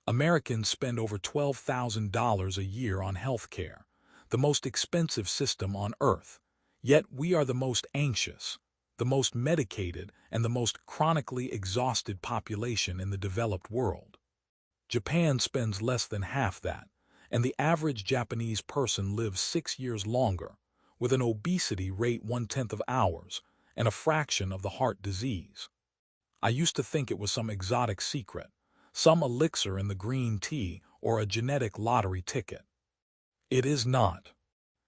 Americans spend over $12,000 a year on health care, the most expensive system on earth. Yet we are the most anxious, the most medicated, and the most chronically exhausted population in the developed world. Japan spends less than half that, and the average Japanese person lives 6 years longer, with an obesity rate 1/10 of ours and a fraction of the heart disease. I used to think it was some exotic secret, some elixir in the green tea or a genetic lottery ticket. It is not.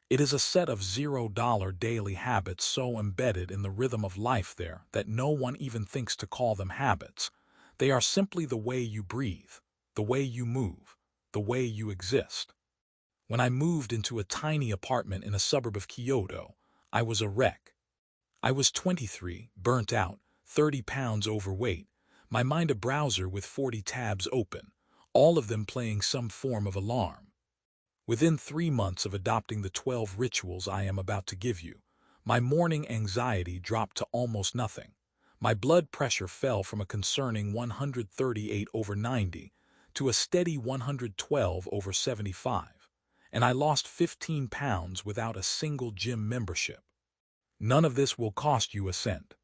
It is a set of $0 daily habits so embedded in the rhythm of life there that no one even thinks to call them habits. They are simply the way you breathe, the way you move, the way you exist. When I moved into a tiny apartment in a suburb of Kyoto, I was a wreck. I was 23, burnt out, 30 pounds overweight, my mind a browser with 40 tabs open, all of them playing some form of alarm. Within 3 months of adopting the 12 rituals I am about to give you, my morning anxiety dropped to almost nothing. My blood pressure fell from a concerning 138/90 to a steady 112/75, and I lost 15 pounds without a single gym membership. None of this will cost you a cent.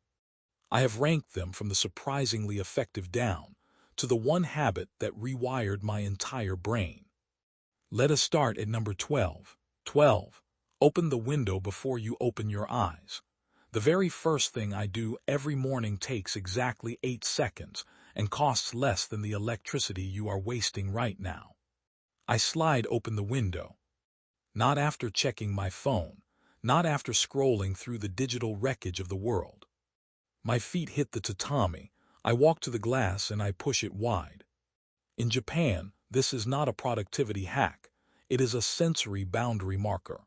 I have ranked them from the surprisingly effective down to the one habit that rewired my entire brain. Let us start at number 12. 12. Open the window before you open your eyes. The very first thing I do every morning takes exactly 8 seconds and costs less than the electricity you are wasting right now. I slide open the window. Not after checking my phone, not after scrolling through the digital wreckage of the world. My feet hit the tatami, I walk to the glass and I push it wide. In Japan, this is not a productivity hack, it is a sensory boundary marker.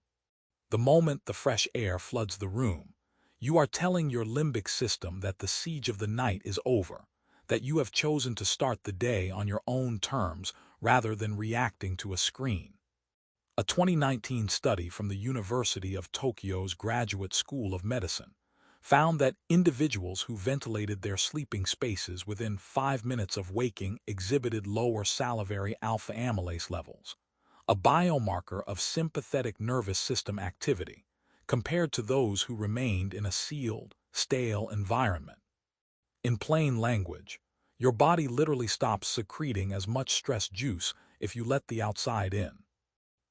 The moment the fresh air floods the room, you are telling your limbic system that the siege of the night is over, that you have chosen to start the day on your own terms rather than reacting to a screen. A 2019 study from the University of Tokyo's Graduate School of Medicine found that individuals who ventilated their sleeping spaces within 5 minutes of waking exhibited lower salivary alpha amylase levels, a biomarker of sympathetic nervous system activity, compared to those who remained in a sealed, stale environment. In plain language, your body literally stops secreting as much stress juice if you let the outside in.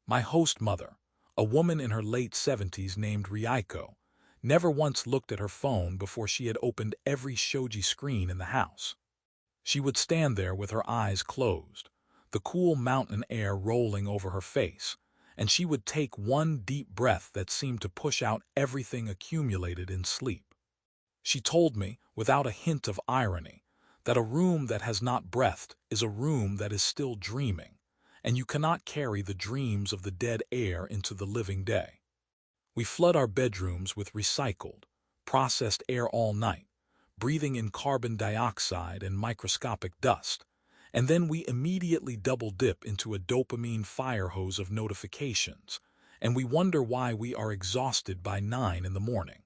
My host mother, a woman in her late 70s named Rieko, never once looked at her phone before she had opened every shoji screen in the house. She would stand there with her eyes closed, the cool mountain air rolling over her face, and she would take one deep breath that seemed to push out everything accumulated in sleep. She told me, without a hint of irony, that a room that has not breathed is a room that is still dreaming, and you cannot carry the dreams of the dead air into the living day. We flood our bedrooms with recycled, processed air all night, breathing in carbon dioxide and microscopic dust, and then we immediately double dip into a dopamine fire hose of notifications, and we wonder why we are exhausted by 9 in the morning.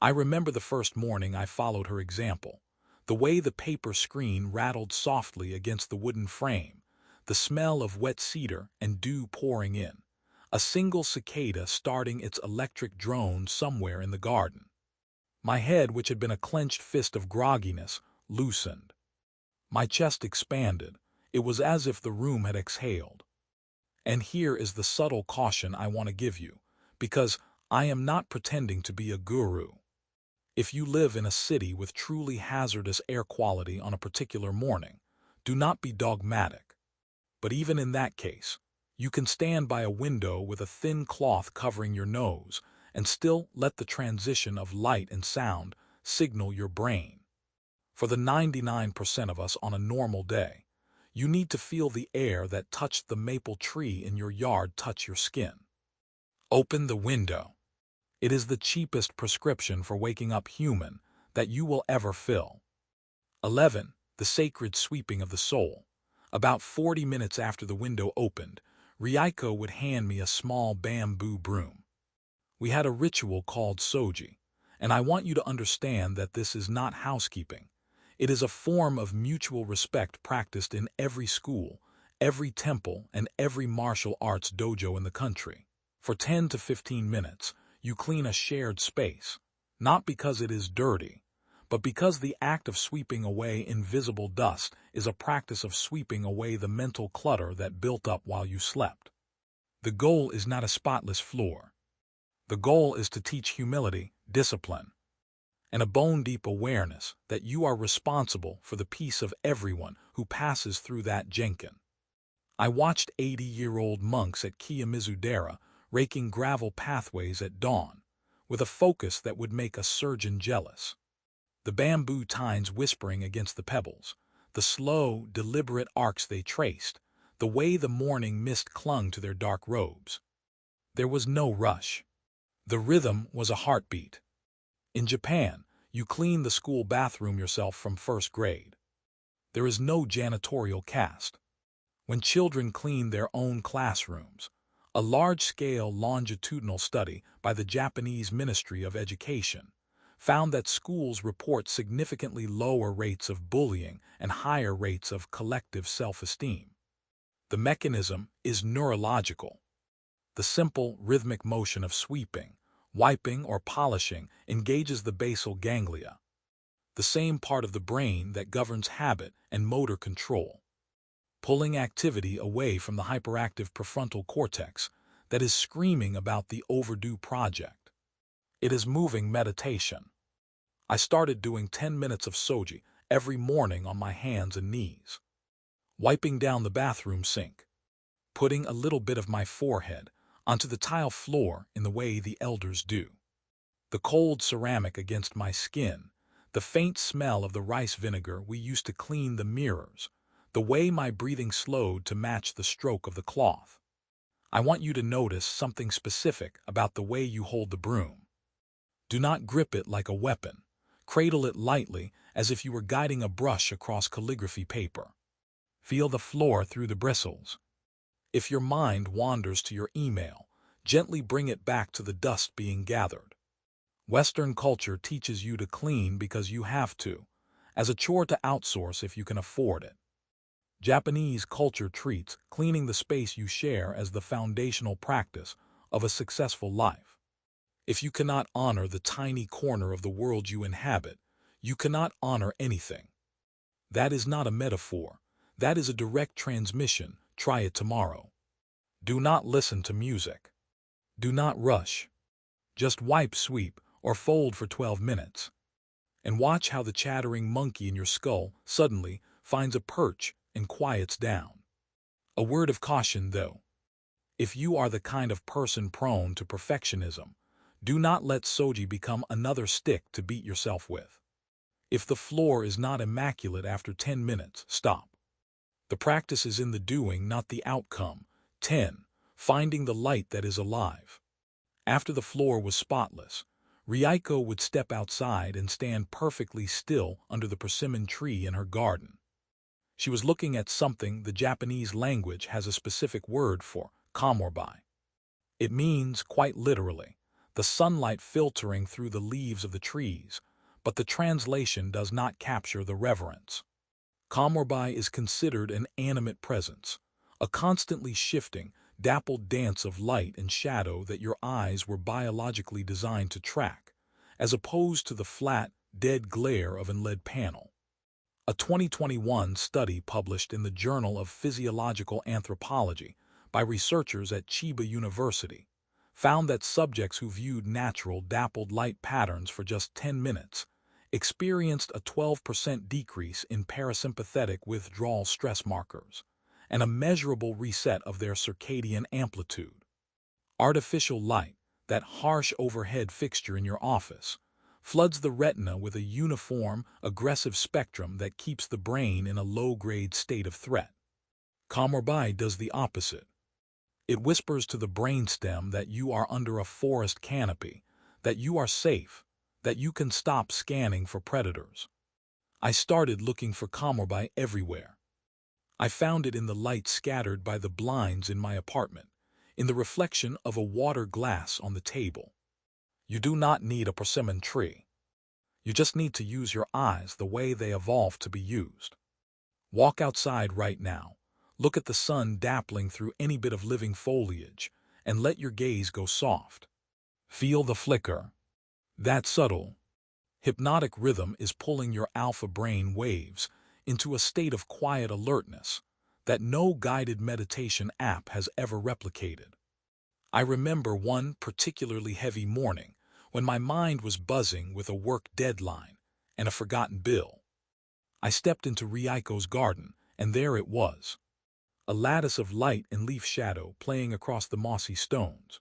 I remember the first morning I followed her example, the way the paper screen rattled softly against the wooden frame, the smell of wet cedar and dew pouring in, a single cicada starting its electric drone somewhere in the garden. My head, which had been a clenched fist of grogginess, loosened. My chest expanded. It was as if the room had exhaled. And here is the subtle caution I want to give you, because I am not pretending to be a guru. If you live in a city with truly hazardous air quality on a particular morning, do not be dogmatic. But even in that case, you can stand by a window with a thin cloth covering your nose and still let the transition of light and sound signal your brain. For the 99% of us on a normal day, you need to feel the air that touched the maple tree in your yard touch your skin. Open the window. It is the cheapest prescription for waking up human that you will ever fill. 11. The sacred sweeping of the soul. About 40 minutes after the window opened, Rieko would hand me a small bamboo broom. We had a ritual called soji, and I want you to understand that this is not housekeeping. It is a form of mutual respect practiced in every school, every temple, and every martial arts dojo in the country. For 10 to 15 minutes, you clean a shared space, not because it is dirty, but because the act of sweeping away invisible dust is a practice of sweeping away the mental clutter that built up while you slept. The goal is not a spotless floor. The goal is to teach humility, discipline, and a bone-deep awareness that you are responsible for the peace of everyone who passes through that jinkan. I watched 80-year-old monks at Kiyomizu-dera raking gravel pathways at dawn, with a focus that would make a surgeon jealous. The bamboo tines whispering against the pebbles, the slow, deliberate arcs they traced, the way the morning mist clung to their dark robes. There was no rush. The rhythm was a heartbeat. In Japan, you clean the school bathroom yourself from first grade. There is no janitorial caste. When children clean their own classrooms, a large-scale longitudinal study by the Japanese Ministry of Education found that schools report significantly lower rates of bullying and higher rates of collective self-esteem. The mechanism is neurological. The simple, rhythmic motion of sweeping, wiping, or polishing engages the basal ganglia, the same part of the brain that governs habit and motor control, pulling activity away from the hyperactive prefrontal cortex that is screaming about the overdue project. It is moving meditation. I started doing 10 minutes of soji every morning on my hands and knees, wiping down the bathroom sink, putting a little bit of my forehead onto the tile floor in the way the elders do. The cold ceramic against my skin, the faint smell of the rice vinegar we used to clean the mirrors, the way my breathing slowed to match the stroke of the cloth. I want you to notice something specific about the way you hold the broom. Do not grip it like a weapon. Cradle it lightly as if you were guiding a brush across calligraphy paper. Feel the floor through the bristles. If your mind wanders to your email, gently bring it back to the dust being gathered. Western culture teaches you to clean because you have to, as a chore to outsource if you can afford it. Japanese culture treats cleaning the space you share as the foundational practice of a successful life. If you cannot honor the tiny corner of the world you inhabit, you cannot honor anything. That is not a metaphor. That is a direct transmission. Try it tomorrow. Do not listen to music. Do not rush. Just wipe, sweep, or fold for 12 minutes. And watch how the chattering monkey in your skull suddenly finds a perch and quiets down. A word of caution, though. If you are the kind of person prone to perfectionism, do not let soji become another stick to beat yourself with. If the floor is not immaculate after 10 minutes, stop. The practice is in the doing, not the outcome. 10. Finding the light that is alive. After the floor was spotless, Ryuko would step outside and stand perfectly still under the persimmon tree in her garden. She was looking at something the Japanese language has a specific word for, kamorbai. It means, quite literally, the sunlight filtering through the leaves of the trees, but the translation does not capture the reverence. Kamorbai is considered an animate presence, a constantly shifting, dappled dance of light and shadow that your eyes were biologically designed to track, as opposed to the flat, dead glare of an LED panel. A 2021 study published in the Journal of Physiological Anthropology by researchers at Chiba University found that subjects who viewed natural dappled light patterns for just 10 minutes experienced a 12% decrease in parasympathetic withdrawal stress markers and a measurable reset of their circadian amplitude. Artificial light, that harsh overhead fixture in your office, floods the retina with a uniform, aggressive spectrum that keeps the brain in a low-grade state of threat. Kamorbai does the opposite. It whispers to the brainstem that you are under a forest canopy, that you are safe, that you can stop scanning for predators. I started looking for kamorbai everywhere. I found it in the light scattered by the blinds in my apartment, in the reflection of a water glass on the table. You do not need a persimmon tree. You just need to use your eyes the way they evolved to be used. Walk outside right now. Look at the sun dappling through any bit of living foliage, and let your gaze go soft. Feel the flicker. That subtle, hypnotic rhythm is pulling your alpha brain waves into a state of quiet alertness that no guided meditation app has ever replicated. I remember one particularly heavy morning when my mind was buzzing with a work deadline and a forgotten bill. I stepped into Riaiko's garden, and there it was, a lattice of light and leaf shadow playing across the mossy stones.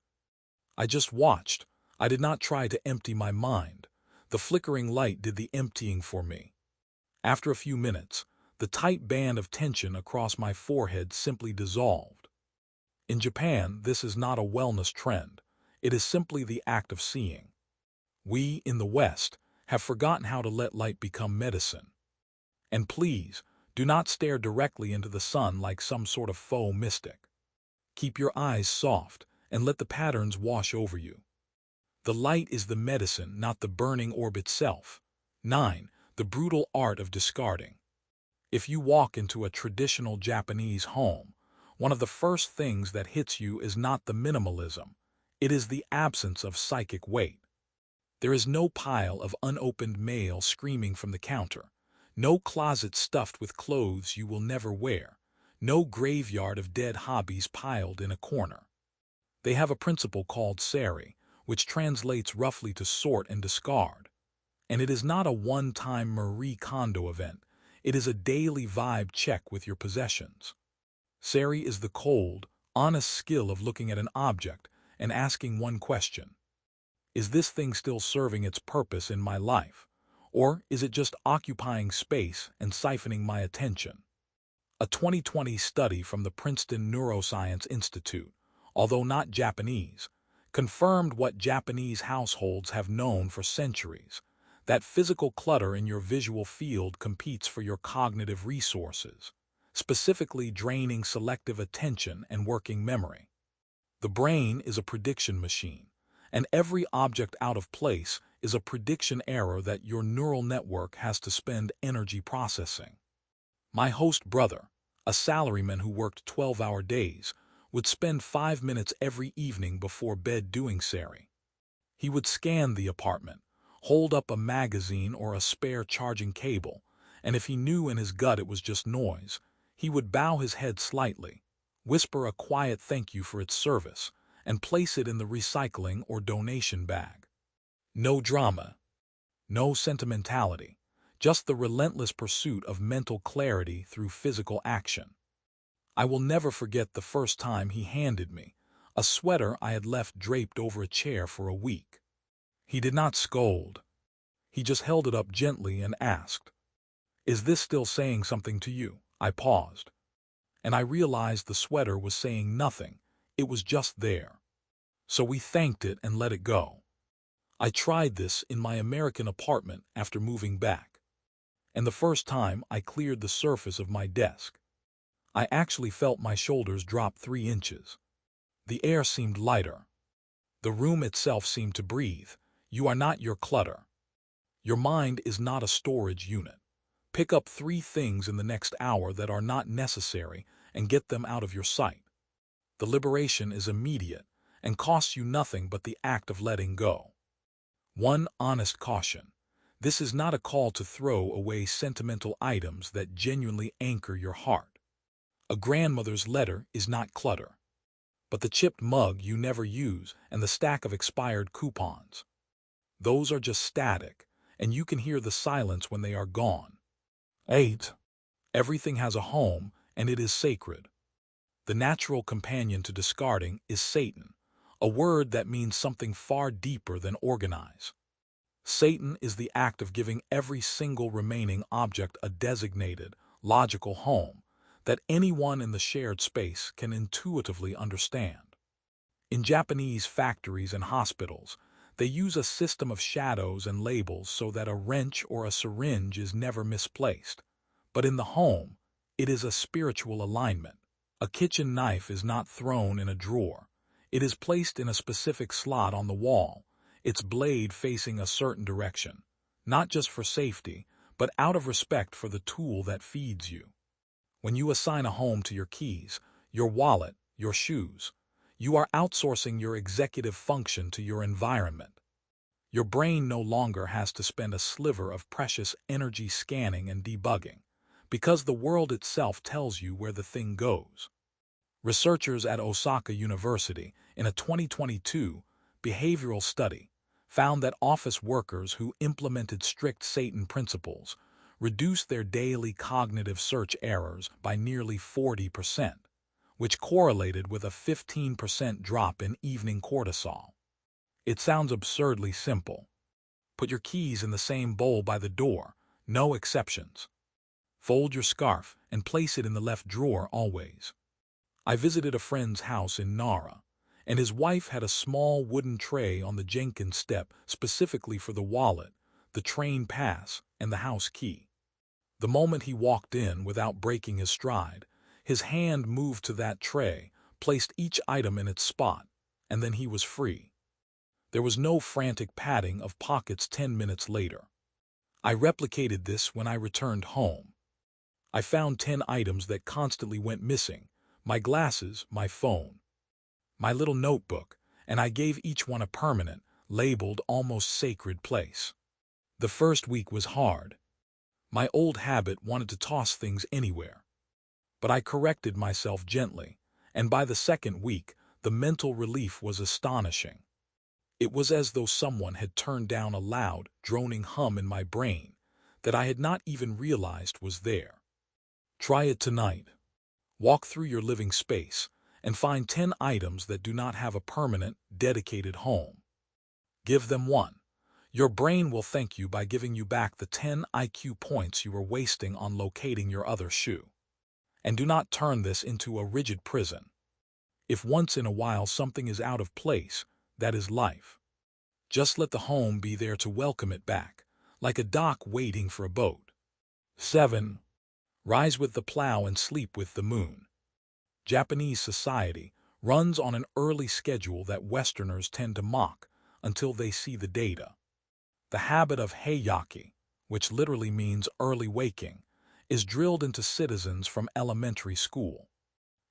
I just watched. I did not try to empty my mind. The flickering light did the emptying for me. After a few minutes, the tight band of tension across my forehead simply dissolved. In Japan, this is not a wellness trend. It is simply the act of seeing. We, in the West, have forgotten how to let light become medicine. And please, do not stare directly into the sun like some sort of faux mystic. Keep your eyes soft and let the patterns wash over you. The light is the medicine, not the burning orb itself. 9. The brutal art of discarding. If you walk into a traditional Japanese home, one of the first things that hits you is not the minimalism. It is the absence of psychic weight. There is no pile of unopened mail screaming from the counter, no closet stuffed with clothes you will never wear, no graveyard of dead hobbies piled in a corner. They have a principle called seri, which translates roughly to sort and discard. And it is not a one-time Marie Kondo event. It is a daily vibe check with your possessions. Seri is the cold, honest skill of looking at an object and asking one question. Is this thing still serving its purpose in my life? Or is it just occupying space and siphoning my attention? A 2020 study from the Princeton Neuroscience Institute, although not Japanese, confirmed what Japanese households have known for centuries, that physical clutter in your visual field competes for your cognitive resources, specifically draining selective attention and working memory. The brain is a prediction machine, and every object out of place is a prediction error that your neural network has to spend energy processing. My host brother, a salaryman who worked 12-hour days, would spend 5 minutes every evening before bed doing seri. He would scan the apartment, hold up a magazine or a spare charging cable, and if he knew in his gut it was just noise, he would bow his head slightly, whisper a quiet thank you for its service, and place it in the recycling or donation bag. No drama, no sentimentality, just the relentless pursuit of mental clarity through physical action. I will never forget the first time he handed me a sweater I had left draped over a chair for a week. He did not scold. He just held it up gently and asked, "Is this still saying something to you?" I paused, and I realized the sweater was saying nothing. It was just there. So we thanked it and let it go. I tried this in my American apartment after moving back, and the first time I cleared the surface of my desk, I actually felt my shoulders drop 3 inches. The air seemed lighter. The room itself seemed to breathe. You are not your clutter. Your mind is not a storage unit. Pick up 3 things in the next hour that are not necessary and get them out of your sight. The liberation is immediate and costs you nothing but the act of letting go. One honest caution. This is not a call to throw away sentimental items that genuinely anchor your heart. A grandmother's letter is not clutter, but the chipped mug you never use and the stack of expired coupons. Those are just static, and you can hear the silence when they are gone. 8. Everything has a home, and it is sacred. The natural companion to discarding is Satan, a word that means something far deeper than organize. Satan is the act of giving every single remaining object a designated, logical home that anyone in the shared space can intuitively understand. In Japanese factories and hospitals, they use a system of shadows and labels so that a wrench or a syringe is never misplaced. But in the home, it is a spiritual alignment. A kitchen knife is not thrown in a drawer. It is placed in a specific slot on the wall, its blade facing a certain direction. not just for safety, but out of respect for the tool that feeds you. When you assign a home to your keys, your wallet, your shoes, you are outsourcing your executive function to your environment. Your brain no longer has to spend a sliver of precious energy scanning and debugging, because the world itself tells you where the thing goes. Researchers at Osaka University, in a 2022 behavioral study, found that office workers who implemented strict Satan principles reduced their daily cognitive search errors by nearly 40%, which correlated with a 15% drop in evening cortisol. It sounds absurdly simple. Put your keys in the same bowl by the door, no exceptions. Fold your scarf and place it in the left drawer always. I visited a friend's house in Nara, and his wife had a small wooden tray on the Jenkins step specifically for the wallet, the train pass, and the house key. The moment he walked in without breaking his stride, his hand moved to that tray, placed each item in its spot, and then he was free. There was no frantic padding of pockets 10 minutes later. I replicated this when I returned home. I found 10 items that constantly went missing: my glasses, my phone, my little notebook, and I gave each one a permanent, labeled, almost sacred place. The first week was hard. My old habit wanted to toss things anywhere. But I corrected myself gently, and by the second week, the mental relief was astonishing. It was as though someone had turned down a loud, droning hum in my brain that I had not even realized was there. Try it tonight. Walk through your living space and find 10 items that do not have a permanent, dedicated home. Give them one. Your brain will thank you by giving you back the 10 IQ points you were wasting on locating your other shoe. And do not turn this into a rigid prison. If once in a while something is out of place, that is life. Just let the home be there to welcome it back, like a dock waiting for a boat. 7. Rise with the plow and sleep with the moon. Japanese society runs on an early schedule that Westerners tend to mock until they see the data. The habit of heiyaki, which literally means early waking, is drilled into citizens from elementary school.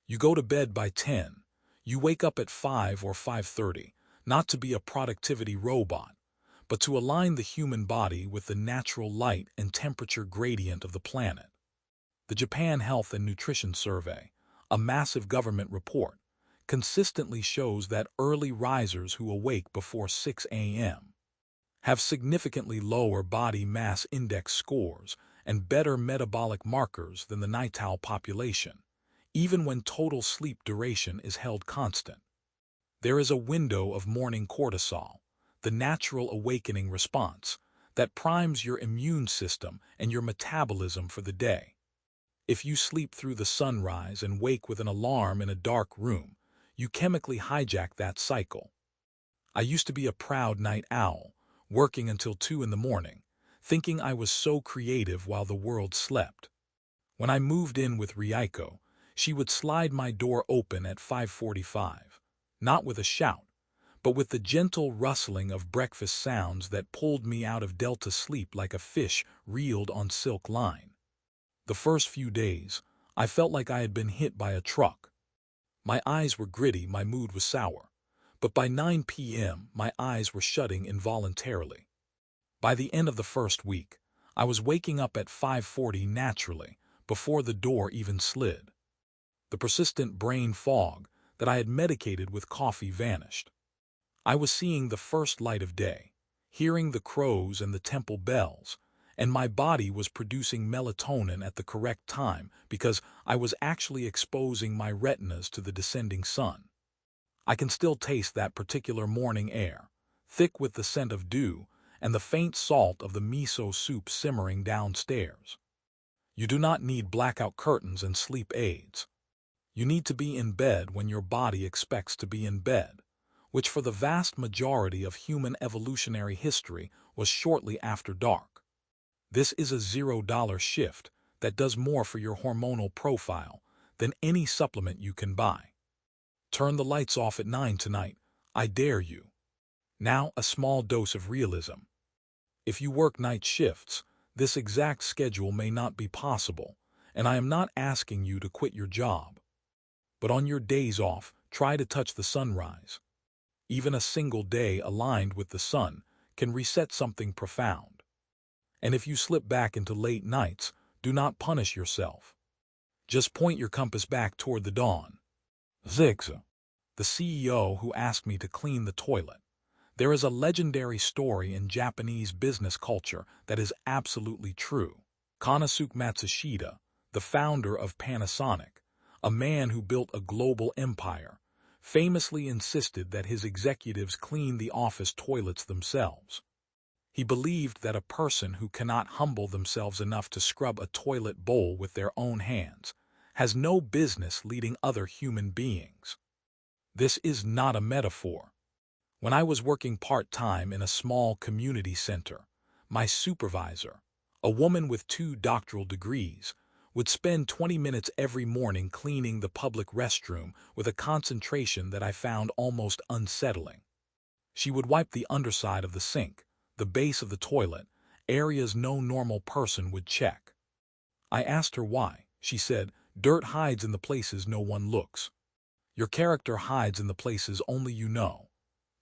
You go to bed by 10, you wake up at 5 or 5:30, not to be a productivity robot, but to align the human body with the natural light and temperature gradient of the planet. The Japan Health and Nutrition Survey, a massive government report, consistently shows that early risers who awake before 6 a.m. have significantly lower body mass index scores and better metabolic markers than the night owl population, even when total sleep duration is held constant. There is a window of morning cortisol, the natural awakening response, that primes your immune system and your metabolism for the day. If you sleep through the sunrise and wake with an alarm in a dark room, you chemically hijack that cycle. I used to be a proud night owl, working until 2 in the morning, thinking I was so creative while the world slept. When I moved in with Rieko, she would slide my door open at 5:45, not with a shout, but with the gentle rustling of breakfast sounds that pulled me out of delta sleep like a fish reeled on silk line. The first few days, I felt like I had been hit by a truck. My eyes were gritty, my mood was sour, but by 9 p.m. my eyes were shutting involuntarily. By the end of the first week, I was waking up at 5:40 naturally, before the door even slid. The persistent brain fog that I had medicated with coffee vanished. I was seeing the first light of day, hearing the crows and the temple bells, and my body was producing melatonin at the correct time because I was actually exposing my retinas to the descending sun. I can still taste that particular morning air, thick with the scent of dew and the faint salt of the miso soup simmering downstairs. You do not need blackout curtains and sleep aids. You need to be in bed when your body expects to be in bed, which for the vast majority of human evolutionary history was shortly after dark. This is a $0 shift that does more for your hormonal profile than any supplement you can buy. Turn the lights off at 9 tonight, I dare you. Now a small dose of realism. If you work night shifts, this exact schedule may not be possible, and I am not asking you to quit your job. But on your days off, try to touch the sunrise. Even a single day aligned with the sun can reset something profound. And if you slip back into late nights, do not punish yourself. Just point your compass back toward the dawn. 6. The CEO who asked me to clean the toilet. There is a legendary story in Japanese business culture that is absolutely true. Konosuke Matsushita, the founder of Panasonic, a man who built a global empire, famously insisted that his executives clean the office toilets themselves. He believed that a person who cannot humble themselves enough to scrub a toilet bowl with their own hands has no business leading other human beings. This is not a metaphor. When I was working part-time in a small community center, my supervisor, a woman with 2 doctoral degrees, would spend 20 minutes every morning cleaning the public restroom with a concentration that I found almost unsettling. She would wipe the underside of the sink, the base of the toilet, areas no normal person would check. I asked her why. She said, "Dirt hides in the places no one looks. Your character hides in the places only you know."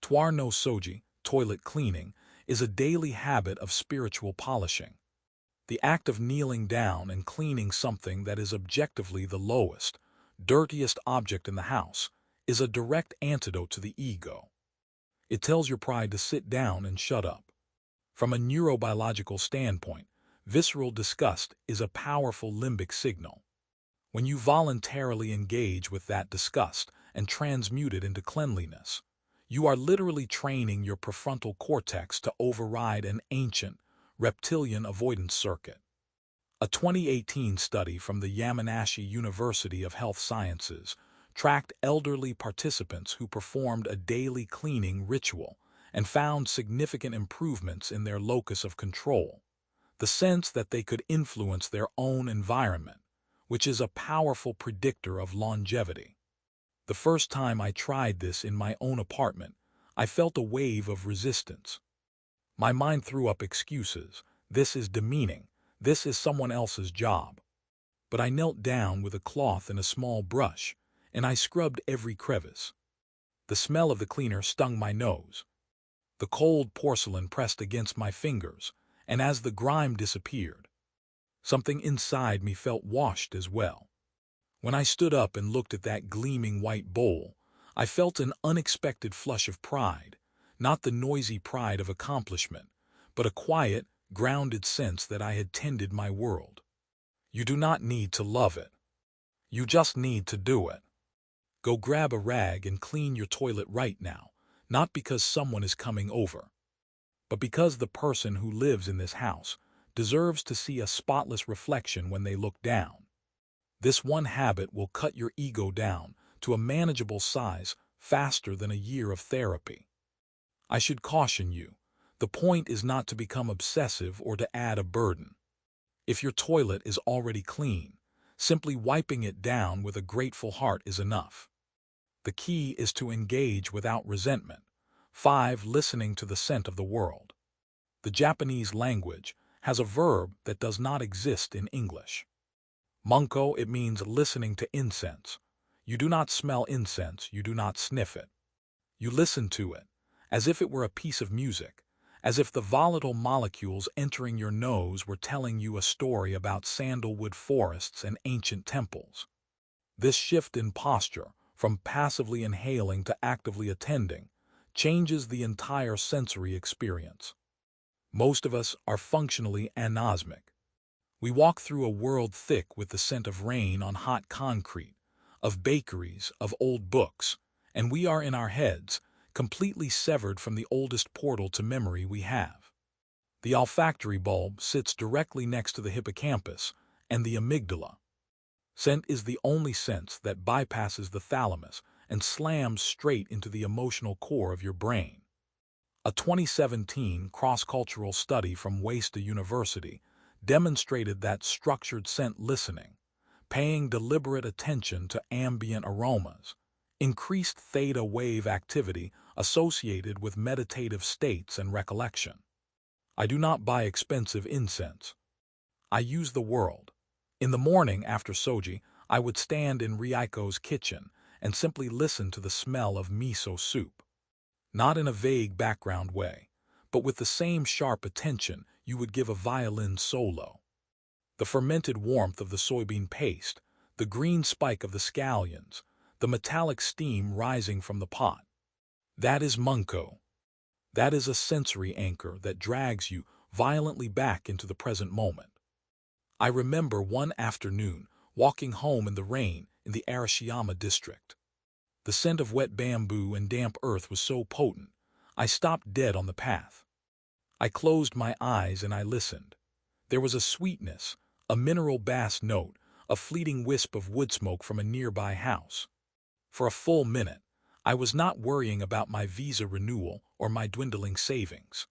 Tuar no soji, toilet cleaning, is a daily habit of spiritual polishing. The act of kneeling down and cleaning something that is objectively the lowest, dirtiest object in the house is a direct antidote to the ego. It tells your pride to sit down and shut up. From a neurobiological standpoint, visceral disgust is a powerful limbic signal. When you voluntarily engage with that disgust and transmute it into cleanliness, you are literally training your prefrontal cortex to override an ancient, reptilian avoidance circuit. A 2018 study from the Yamanashi University of Health Sciences tracked elderly participants who performed a daily cleaning ritual and found significant improvements in their locus of control, the sense that they could influence their own environment, which is a powerful predictor of longevity. The first time I tried this in my own apartment, I felt a wave of resistance. My mind threw up excuses. This is demeaning. This is someone else's job. But I knelt down with a cloth and a small brush, and I scrubbed every crevice. The smell of the cleaner stung my nose. The cold porcelain pressed against my fingers, and as the grime disappeared, something inside me felt washed as well. When I stood up and looked at that gleaming white bowl, I felt an unexpected flush of pride, not the noisy pride of accomplishment, but a quiet, grounded sense that I had tended my world. You do not need to love it. You just need to do it. Go grab a rag and clean your toilet right now, not because someone is coming over, but because the person who lives in this house deserves to see a spotless reflection when they look down. This one habit will cut your ego down to a manageable size faster than a year of therapy. I should caution you, the point is not to become obsessive or to add a burden. If your toilet is already clean, simply wiping it down with a grateful heart is enough. The key is to engage without resentment. 5. Listening to the scent of the world. The Japanese language has a verb that does not exist in English. Munko, it means listening to incense. You do not smell incense, you do not sniff it. You listen to it, as if it were a piece of music, as if the volatile molecules entering your nose were telling you a story about sandalwood forests and ancient temples. This shift in posture, from passively inhaling to actively attending, changes the entire sensory experience. Most of us are functionally anosmic. We walk through a world thick with the scent of rain on hot concrete, of bakeries, of old books, and we are in our heads, completely severed from the oldest portal to memory we have. The olfactory bulb sits directly next to the hippocampus and the amygdala. Scent is the only sense that bypasses the thalamus and slams straight into the emotional core of your brain. A 2017 cross-cultural study from Waseda University demonstrated that structured scent listening, paying deliberate attention to ambient aromas, increased theta wave activity associated with meditative states and recollection. I do not buy expensive incense. I use the world. In the morning after soji, I would stand in Ryuko's kitchen and simply listen to the smell of miso soup. Not in a vague background way, but with the same sharp attention you would give a violin solo. The fermented warmth of the soybean paste, the green spike of the scallions, the metallic steam rising from the pot. That is munko. That is a sensory anchor that drags you violently back into the present moment. I remember one afternoon walking home in the rain in the Arashiyama district. The scent of wet bamboo and damp earth was so potent, I stopped dead on the path. I closed my eyes and I listened. There was a sweetness, a mineral bass note, a fleeting wisp of wood smoke from a nearby house. For a full minute, I was not worrying about my visa renewal or my dwindling savings.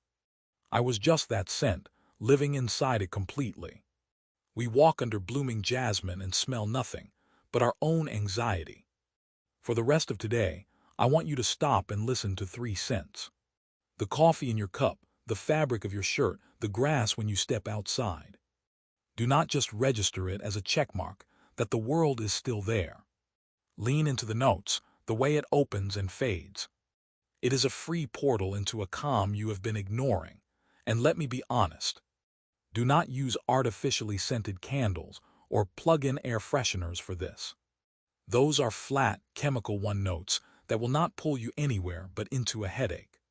I was just that scent, living inside it completely. We walk under blooming jasmine and smell nothing but our own anxiety. For the rest of today, I want you to stop and listen to 3 scents. The coffee in your cup, the fabric of your shirt, the grass when you step outside. Do not just register it as a checkmark that the world is still there. Lean into the notes, the way it opens and fades. It is a free portal into a calm you have been ignoring. And let me be honest. Do not use artificially scented candles or plug-in air fresheners for this. Those are flat, chemical one notes that will not pull you anywhere but into a headache.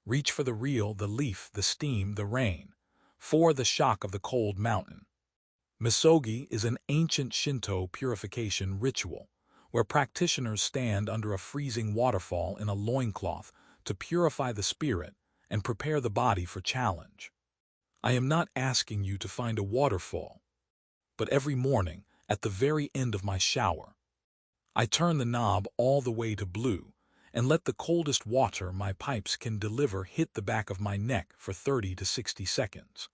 Reach for the real, the leaf, the steam, the rain. For the shock of the cold mountain. Misogi is an ancient Shinto purification ritual where practitioners stand under a freezing waterfall in a loincloth to purify the spirit and prepare the body for challenge. I am not asking you to find a waterfall, but every morning, at the very end of my shower, I turn the knob all the way to blue and let the coldest water my pipes can deliver hit the back of my neck for 30 to 60 seconds.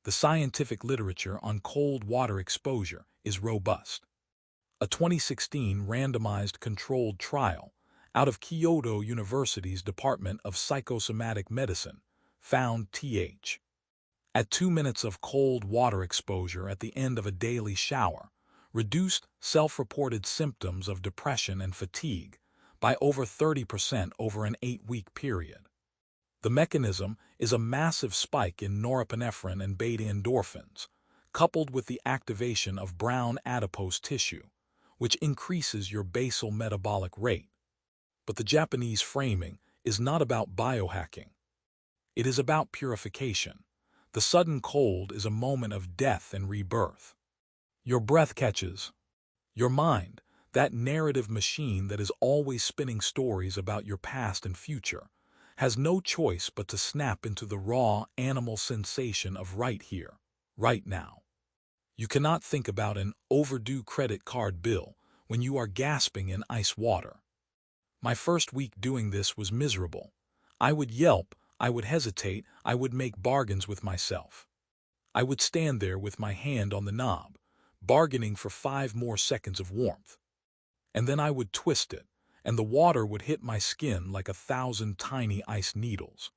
The scientific literature on cold water exposure is robust. A 2016 randomized controlled trial out of Kyoto University's Department of Psychosomatic Medicine found Th. At 2 minutes of cold water exposure at the end of a daily shower, reduced self-reported symptoms of depression and fatigue by over 30% over an 8-week period. The mechanism is a massive spike in norepinephrine and beta endorphins, coupled with the activation of brown adipose tissue, which increases your basal metabolic rate. But the Japanese framing is not about biohacking. It is about purification. The sudden cold is a moment of death and rebirth. Your breath catches. Your mind, that narrative machine that is always spinning stories about your past and future, has no choice but to snap into the raw animal sensation of right here, right now. You cannot think about an overdue credit card bill when you are gasping in ice water. My first week doing this was miserable. I would yelp, I would hesitate, I would make bargains with myself. I would stand there with my hand on the knob, bargaining for 5 more seconds of warmth. And then I would twist it, and the water would hit my skin like 1,000 tiny ice needles.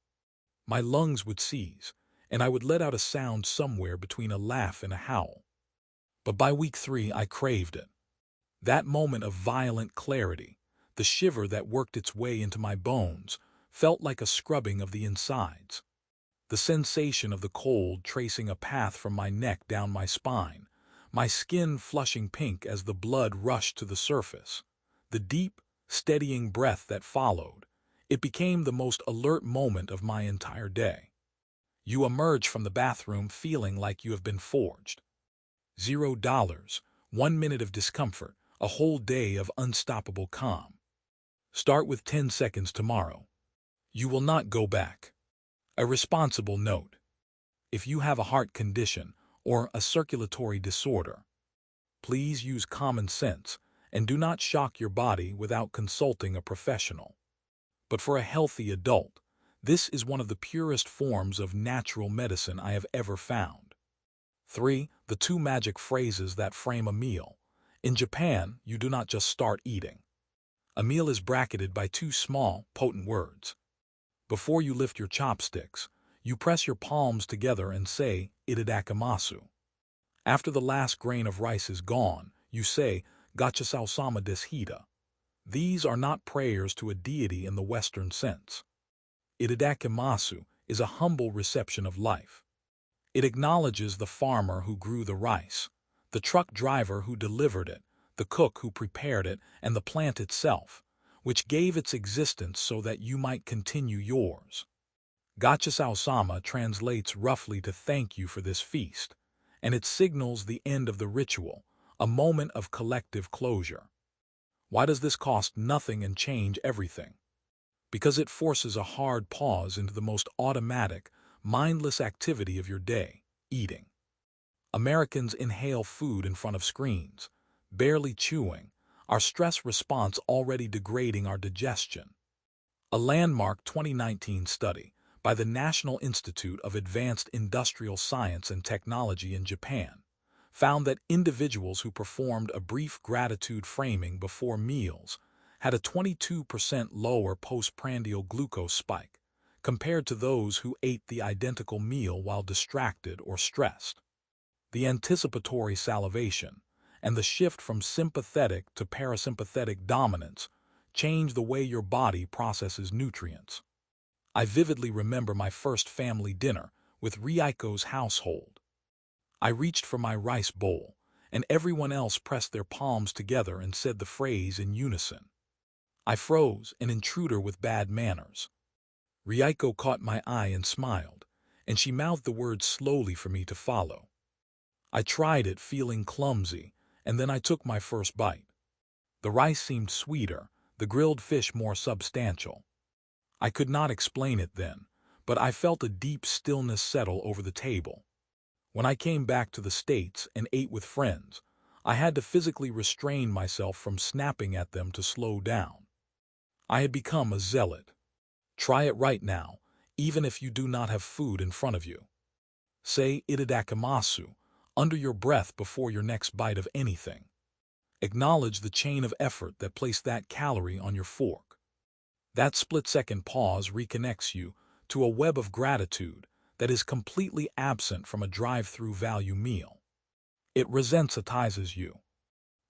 My lungs would seize, and I would let out a sound somewhere between a laugh and a howl. But by week 3, I craved it. That moment of violent clarity, the shiver that worked its way into my bones, felt like a scrubbing of the insides. The sensation of the cold tracing a path from my neck down my spine, my skin flushing pink as the blood rushed to the surface, the deep, steadying breath that followed, it became the most alert moment of my entire day. You emerge from the bathroom feeling like you have been forged. $0, 1 minute of discomfort, a whole day of unstoppable calm. Start with 10 seconds tomorrow. You will not go back. A responsible note. If you have a heart condition or a circulatory disorder, please use common sense and do not shock your body without consulting a professional. But for a healthy adult, this is one of the purest forms of natural medicine I have ever found. 3. The 2 magic phrases that frame a meal. In Japan, you do not just start eating. A meal is bracketed by 2 small, potent words. Before you lift your chopsticks, You press your palms together and say, "Itadakimasu." After the last grain of rice is gone, you say, "Gachasao sama deshita." These are not prayers to a deity in the Western sense. Itadakimasu is a humble reception of life. It acknowledges the farmer who grew the rice, the truck driver who delivered it, the cook who prepared it, and the plant itself, which gave its existence so that you might continue yours. Gachasao sama translates roughly to "thank you for this feast," and it signals the end of the ritual, a moment of collective closure. Why does this cost nothing and change everything? Because it forces a hard pause into the most automatic, mindless activity of your day, eating. Americans inhale food in front of screens, barely chewing, our stress response already degrading our digestion. A landmark 2019 study by the National Institute of Advanced Industrial Science and Technology in Japan found that individuals who performed a brief gratitude framing before meals had a 22% lower postprandial glucose spike compared to those who ate the identical meal while distracted or stressed. The anticipatory salivation and the shift from sympathetic to parasympathetic dominance change the way your body processes nutrients. I vividly remember my first family dinner with Riaiko's household. I reached for my rice bowl, and everyone else pressed their palms together and said the phrase in unison. I froze, an intruder with bad manners. Riaiko caught my eye and smiled, and she mouthed the words slowly for me to follow. I tried it, feeling clumsy, and then I took my first bite. The rice seemed sweeter, the grilled fish more substantial. I could not explain it then, but I felt a deep stillness settle over the table. When I came back to the States and ate with friends, I had to physically restrain myself from snapping at them to slow down. I had become a zealot. Try it right now, even if you do not have food in front of you. Say "Itadakimasu" under your breath before your next bite of anything. Acknowledge the chain of effort that placed that calorie on your fork. That split-second pause reconnects you to a web of gratitude that is completely absent from a drive-through value meal. It resensitizes you.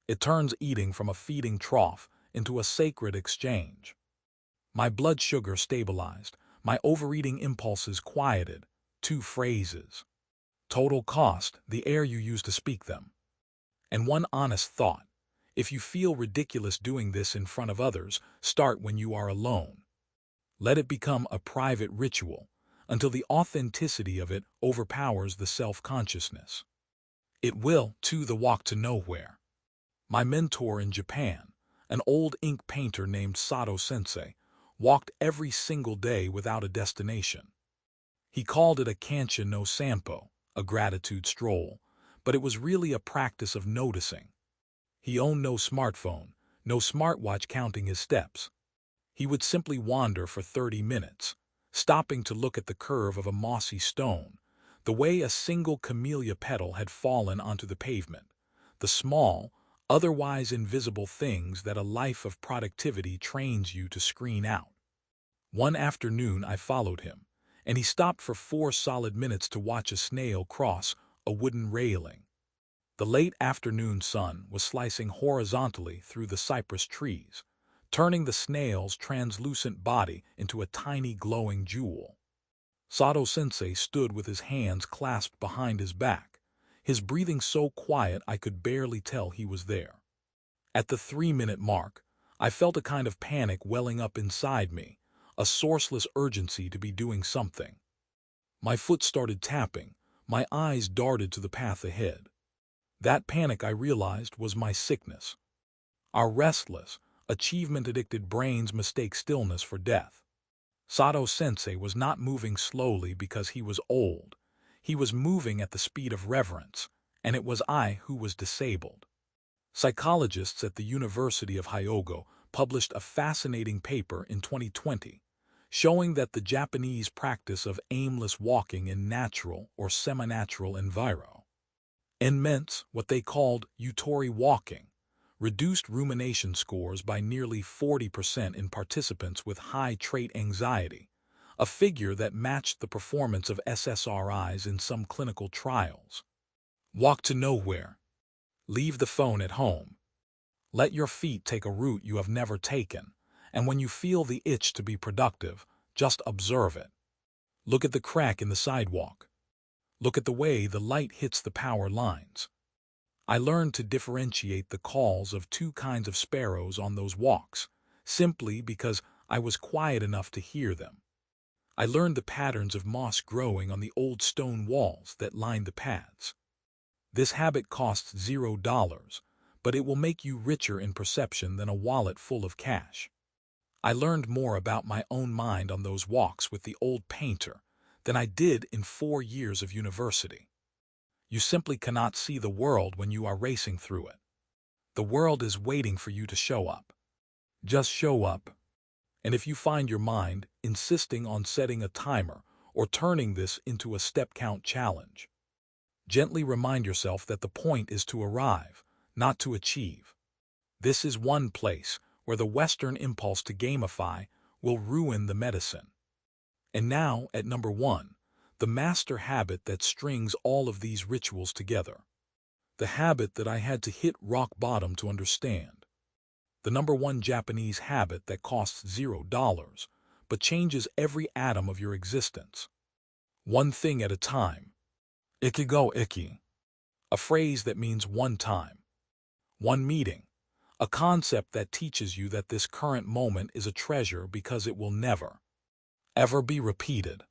It turns eating from a feeding trough into a sacred exchange. My blood sugar stabilized, my overeating impulses quieted. 2 phrases. Total cost, the air you use to speak them. And one honest thought: if you feel ridiculous doing this in front of others, start when you are alone. Let it become a private ritual until the authenticity of it overpowers the self-consciousness. It will, too. The walk to nowhere. My mentor in Japan, an old ink painter named Sato Sensei, walked every single day without a destination. He called it a kansha no sampo, a gratitude stroll, but it was really a practice of noticing. He owned no smartphone, no smartwatch counting his steps. He would simply wander for 30 minutes, stopping to look at the curve of a mossy stone, the way a single camellia petal had fallen onto the pavement, the small, otherwise invisible things that a life of productivity trains you to screen out. One afternoon I followed him, and he stopped for 4 solid minutes to watch a snail cross a wooden railing. The late afternoon sun was slicing horizontally through the cypress trees, turning the snail's translucent body into a tiny glowing jewel. Sato Sensei stood with his hands clasped behind his back, his breathing so quiet I could barely tell he was there. At the 3-minute mark, I felt a kind of panic welling up inside me, a sourceless urgency to be doing something. My foot started tapping, my eyes darted to the path ahead. That panic, I realized, was my sickness. Our restless, achievement-addicted brains mistake stillness for death. Sato Sensei was not moving slowly because he was old. He was moving at the speed of reverence, and it was I who was disabled. Psychologists at the University of Hyogo published a fascinating paper in 2020 showing that the Japanese practice of aimless walking in natural or semi-natural environments, what they called yutori walking, reduced rumination scores by nearly 40% in participants with high trait anxiety, a figure that matched the performance of SSRIs in some clinical trials. Walk to nowhere. Leave the phone at home. Let your feet take a route you have never taken, and when you feel the itch to be productive, just observe it. Look at the crack in the sidewalk. Look at the way the light hits the power lines. I learned to differentiate the calls of two kinds of sparrows on those walks, simply because I was quiet enough to hear them. I learned the patterns of moss growing on the old stone walls that lined the paths. This habit costs $0, but it will make you richer in perception than a wallet full of cash. I learned more about my own mind on those walks with the old painter than I did in 4 years of university. You simply cannot see the world when you are racing through it. The world is waiting for you to show up. Just show up. And if you find your mind insisting on setting a timer or turning this into a step count challenge, gently remind yourself that the point is to arrive, not to achieve. This is one place where the Western impulse to gamify will ruin the medicine. And now, at number 1, the master habit that strings all of these rituals together. The habit that I had to hit rock bottom to understand. The number 1 Japanese habit that costs $0, but changes every atom of your existence. One thing at a time. Ikigo iki. A phrase that means one time. One meeting. A concept that teaches you that this current moment is a treasure because it will never, ever be repeated.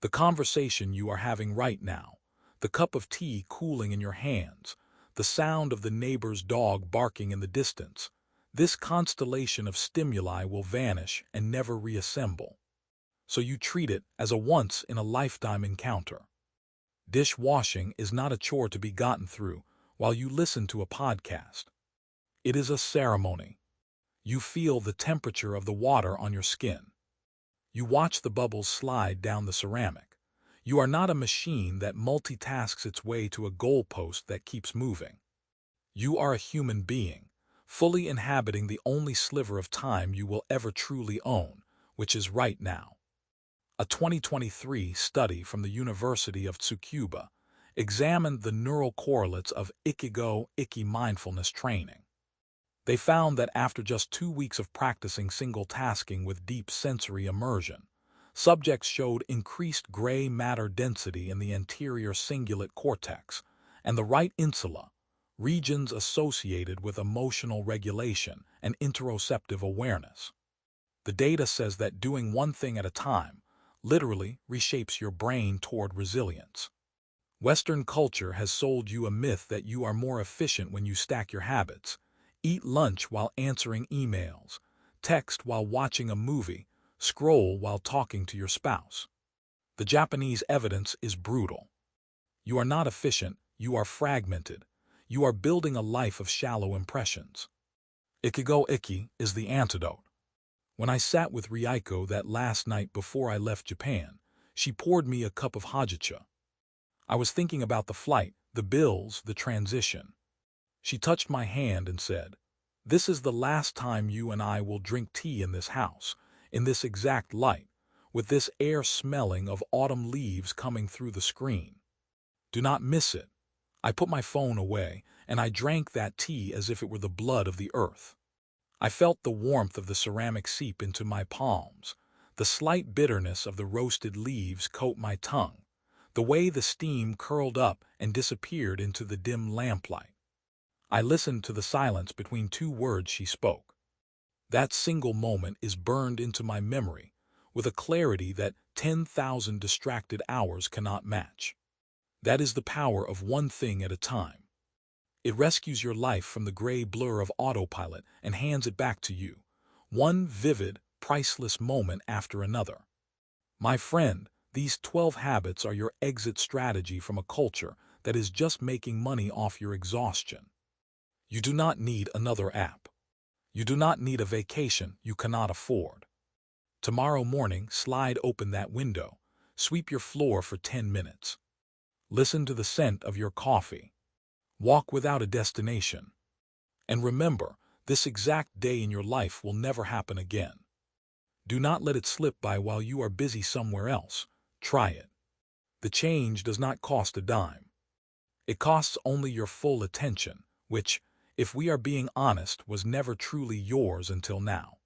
The conversation you are having right now, the cup of tea cooling in your hands, the sound of the neighbor's dog barking in the distance, this constellation of stimuli will vanish and never reassemble. So you treat it as a once-in-a-lifetime encounter. Dishwashing is not a chore to be gotten through while you listen to a podcast. It is a ceremony. You feel the temperature of the water on your skin. You watch the bubbles slide down the ceramic. You are not a machine that multitasks its way to a goalpost that keeps moving. You are a human being, fully inhabiting the only sliver of time you will ever truly own, which is right now. A 2023 study from the University of Tsukuba examined the neural correlates of Ikigo Iki mindfulness training. They found that after just 2 weeks of practicing single tasking with deep sensory immersion, subjects showed increased gray matter density in the anterior cingulate cortex and the right insula, regions associated with emotional regulation and interoceptive awareness. The data says that doing one thing at a time literally reshapes your brain toward resilience. Western culture has sold you a myth that you are more efficient when you stack your habits. Eat lunch while answering emails, text while watching a movie, scroll while talking to your spouse. The Japanese evidence is brutal. You are not efficient, you are fragmented. You are building a life of shallow impressions. Ikigo Iki is the antidote. When I sat with Ryoko that last night before I left Japan, she poured me a cup of hojicha. I was thinking about the flight, the bills, the transition. She touched my hand and said, "This is the last time you and I will drink tea in this house, in this exact light, with this air smelling of autumn leaves coming through the screen. Do not miss it." I put my phone away, and I drank that tea as if it were the blood of the earth. I felt the warmth of the ceramic seep into my palms, the slight bitterness of the roasted leaves coat my tongue, the way the steam curled up and disappeared into the dim lamplight. I listened to the silence between 2 words she spoke. That single moment is burned into my memory with a clarity that 10,000 distracted hours cannot match. That is the power of one thing at a time. It rescues your life from the gray blur of autopilot and hands it back to you, one vivid, priceless moment after another. My friend, these 12 habits are your exit strategy from a culture that is just making money off your exhaustion. You do not need another app. You do not need a vacation you cannot afford. Tomorrow morning, slide open that window, sweep your floor for 10 minutes. Listen to the scent of your coffee. Walk without a destination. And remember, this exact day in your life will never happen again. Do not let it slip by while you are busy somewhere else. Try it. The change does not cost a dime. It costs only your full attention, which, if we are being honest, was never truly yours until now.